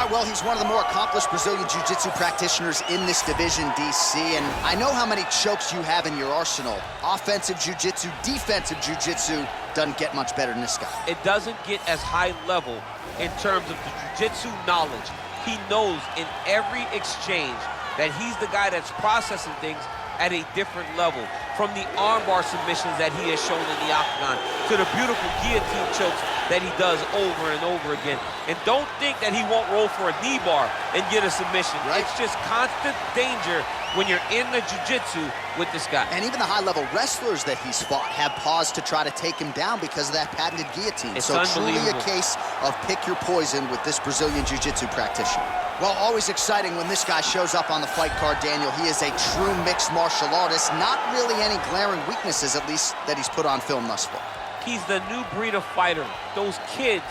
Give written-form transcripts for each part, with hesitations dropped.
right, well, he's one of the more accomplished Brazilian Jiu-Jitsu practitioners in this division, DC, and I know how many chokes you have in your arsenal. Offensive Jiu-Jitsu, defensive Jiu-Jitsu doesn't get much better than this guy. It doesn't get as high level in terms of the Jiu-Jitsu knowledge. He knows in every exchange that he's the guy that's processing things at a different level. From the armbar submissions that he has shown in the octagon to the beautiful guillotine chokes that he does over and over again. And don't think that he won't roll for a knee bar and get a submission. Right. It's just constant danger when you're in the jiu-jitsu with this guy. And even the high-level wrestlers that he's fought have paused to try to take him down because of that patented guillotine. It's so truly a unbelievable. case of pick your poison with this Brazilian Jiu-Jitsu practitioner. Well, always exciting when this guy shows up on the fight card, Daniel. He is a true mixed martial artist. Not really any glaring weaknesses, at least, that he's put on film thus far. He's the new breed of fighter. Those kids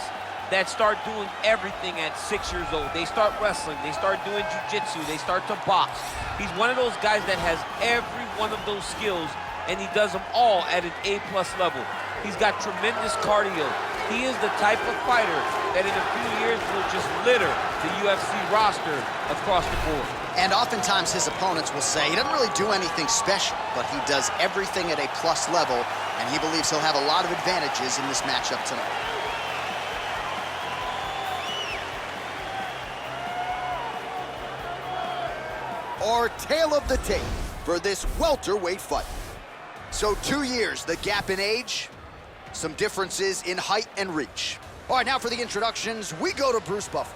that start doing everything at 6 years old. They start wrestling, they start doing jiu-jitsu, they start to box. He's one of those guys that has every one of those skills, and he does them all at an A+ level. He's got tremendous cardio. He is the type of fighter that in a few years will just litter the UFC roster across the board. And oftentimes his opponents will say he doesn't really do anything special, but he does everything at a plus level, and he believes he'll have a lot of advantages in this matchup tonight. Our tale of the tape for this welterweight fight. So 2 years, the gap in age, some differences in height and reach. All right, now for the introductions, we go to Bruce Buffer.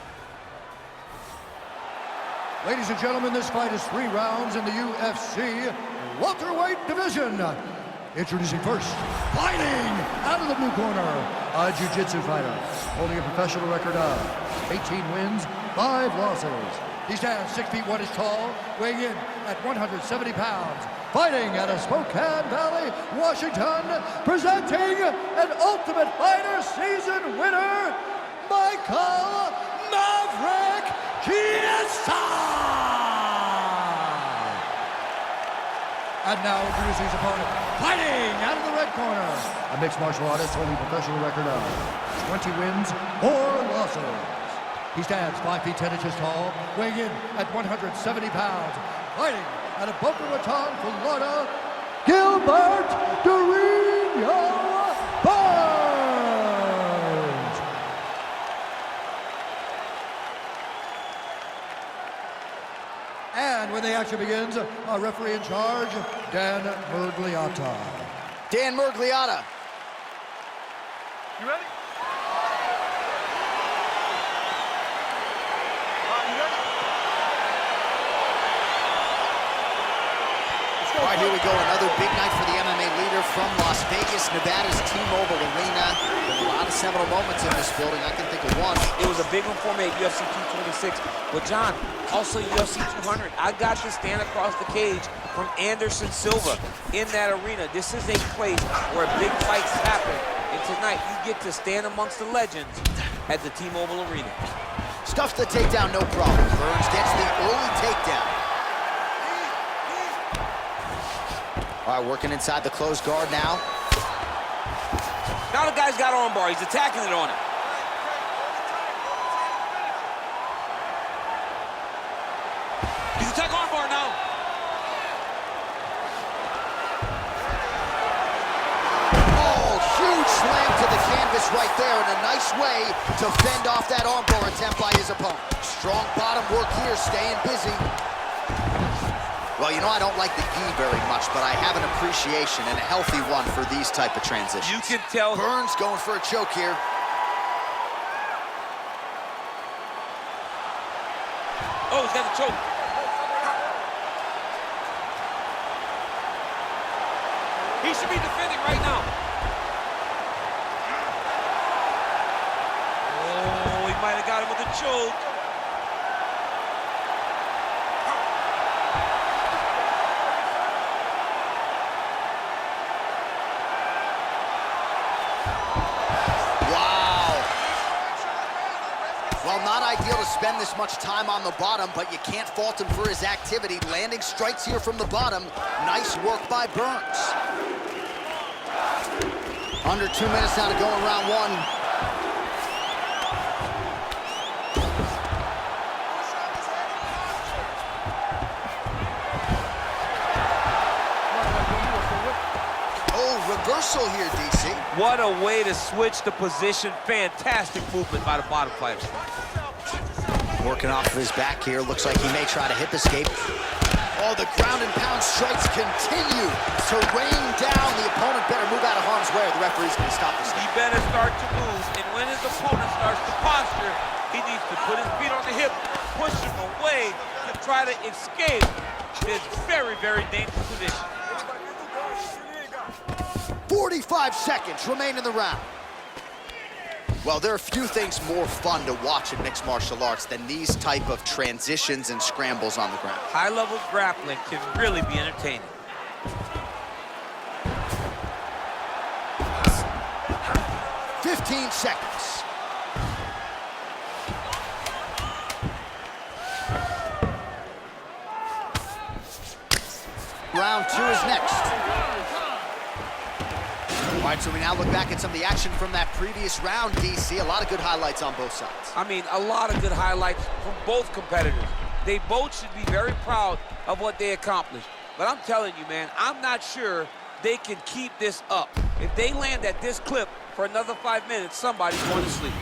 Ladies and gentlemen, this fight is 3 rounds in the UFC welterweight division. Introducing first, fighting out of the blue corner, a jiu-jitsu fighter holding a professional record of 18 wins, 5 losses. He stands 6 feet 1 inch tall, weighing in at 170 pounds. Fighting out of Spokane Valley, Washington, presenting an Ultimate Fighter season winner, Michael Maverick Kьеса! And now introducing his opponent, fighting out of the red corner, a mixed martial artist holding a professional record of 20 wins, 4 losses. He stands 5 feet 10 inches tall, weighing in at 170 pounds. Fighting out of Boca Raton, Florida, Gilbert Berns! And when the action begins, our referee in charge, Dan Murgliata. Dan Murgliata. You ready? All right, here we go. Another big night for the MMA leader from Las Vegas, Nevada's T-Mobile Arena. There's a lot of seminal moments in this building. I can think of one. It was a big one for me at UFC 226. But John, also UFC 200. I got to stand across the cage from Anderson Silva in that arena. This is a place where big fights happen. And tonight, you get to stand amongst the legends at the T-Mobile Arena. Stuffs the takedown, no problem. Berns gets the early takedown. All right, working inside the closed guard now. Now the guy's got armbar. He's attacking it on him. He's attacking armbar now. Oh, huge slam to the canvas right there, and a nice way to fend off that armbar attempt by his opponent. Strong bottom work here, staying busy. Well, you know, I don't like the gi very much, but I have an appreciation and a healthy one for these type of transitions. You can tell. Berns going for a choke here. Oh, he's got the choke. He should be defending right now. Oh, he might have got him with a choke. Well, not ideal to spend this much time on the bottom, but you can't fault him for his activity. Landing strikes here from the bottom. Nice work by Berns. Under 2 minutes now to go in round one. reversal here, DC. What a way to switch the position. Fantastic movement by the bottom fighter. Working off of his back here. Looks like he may try to hip escape. Oh, the ground and pound strikes continue to rain down. The opponent better move out of harm's way or the referee's going to stop this. He better start to move, and when his opponent starts to posture, he needs to put his feet on the hip, push him away to try to escape this very, very dangerous position. 45 seconds remain in the round. Well, there are few things more fun to watch in mixed martial arts than these type of transitions and scrambles on the ground. High-level grappling can really be entertaining. "15 seconds. Round 2 is next. All right, so we now look back at some of the action from that previous round, DC. A lot of good highlights on both sides. I mean, a lot of good highlights from both competitors. They both should be very proud of what they accomplished. But I'm telling you, man, I'm not sure they can keep this up. If they land at this clip for another 5 minutes, somebody's going to sleep.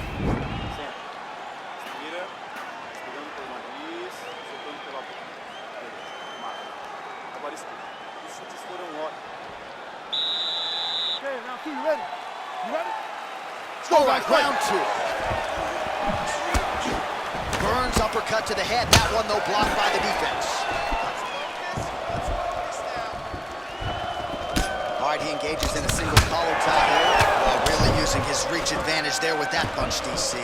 All right, round 2. Berns uppercut to the head. That one, though, blocked by the defense. All right, he engages in a single collar tie here. Well, really using his reach advantage there with that punch, DC.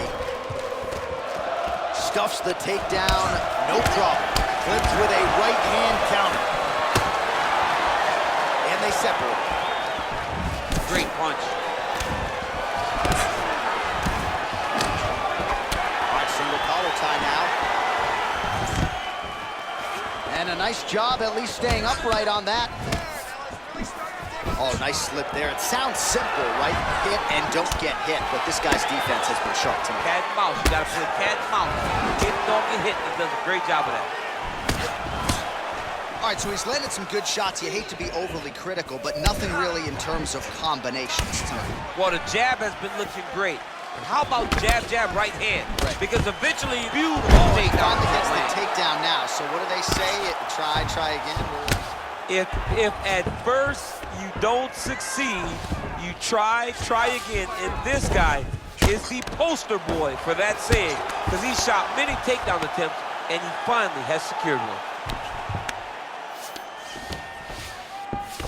Stuffs the takedown, no problem. Flipped with a right hand counter. And they separate. Great punch. Tie now. And a nice job at least staying upright on that. Oh, nice slip there. It sounds simple, right? Hit and don't get hit, but this guy's defense has been sharp tonight. Cat and mouse. You got to play cat and mouse. Hit, don't get hit. He does a great job of that. All right, so he's landed some good shots. You hate to be overly critical, but nothing really in terms of combinations tonight. Well, the jab has been looking great. How about jab, jab, right hand? Right. Because eventually, He takedown. finally gets the takedown now. So what do they say? Try again. If at first you don't succeed, you try again. And this guy is the poster boy for that saying, because he shot many takedown attempts, and he finally has secured one.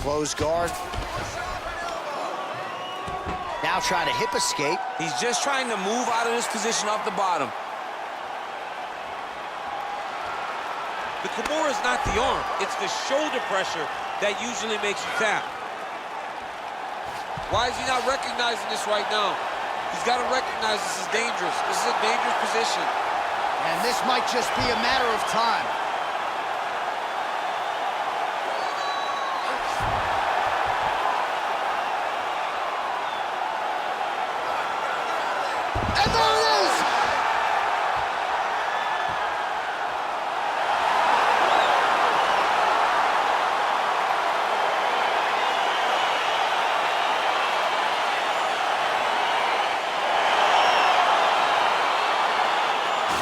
Close guard. Now trying to hip escape. He's just trying to move out of this position off the bottom. The Kimura is not the arm. It's the shoulder pressure that usually makes you tap. Why is he not recognizing this right now? He's got to recognize this is dangerous. This is a dangerous position. And this might just be a matter of time. And there it is!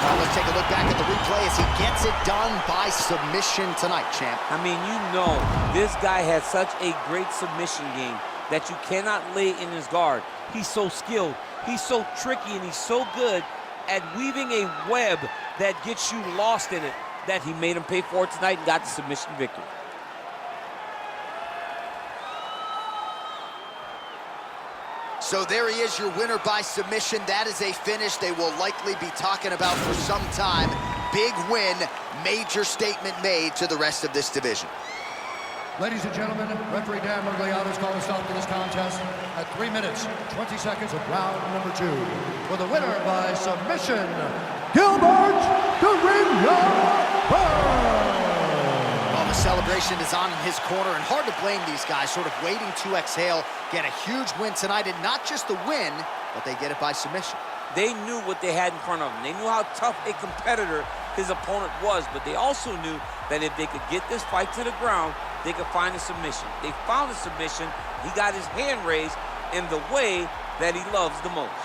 Now let's take a look back at the replay as he gets it done by submission tonight, champ. I mean, you know, this guy has such a great submission game that you cannot lay in his guard. He's so skilled, he's so tricky, and he's so good at weaving a web that gets you lost in it that he made him pay for it tonight and got the submission victory. So there he is, your winner by submission. That is a finish they will likely be talking about for some time. Big win, major statement made to the rest of this division. Ladies and gentlemen, referee Dan Mugliato's calling a stop to this contest at 3 minutes, 20 seconds of round number 2. For the winner by submission, Gilbert Berns. Well, the celebration is on in his corner, and hard to blame these guys, sort of waiting to exhale, get a huge win tonight, and not just the win, but they get it by submission. They knew what they had in front of them. They knew how tough a competitor his opponent was, but they also knew that if they could get this fight to the ground, they could find a submission. They found a submission. He got his hand raised in the way that he loves the most.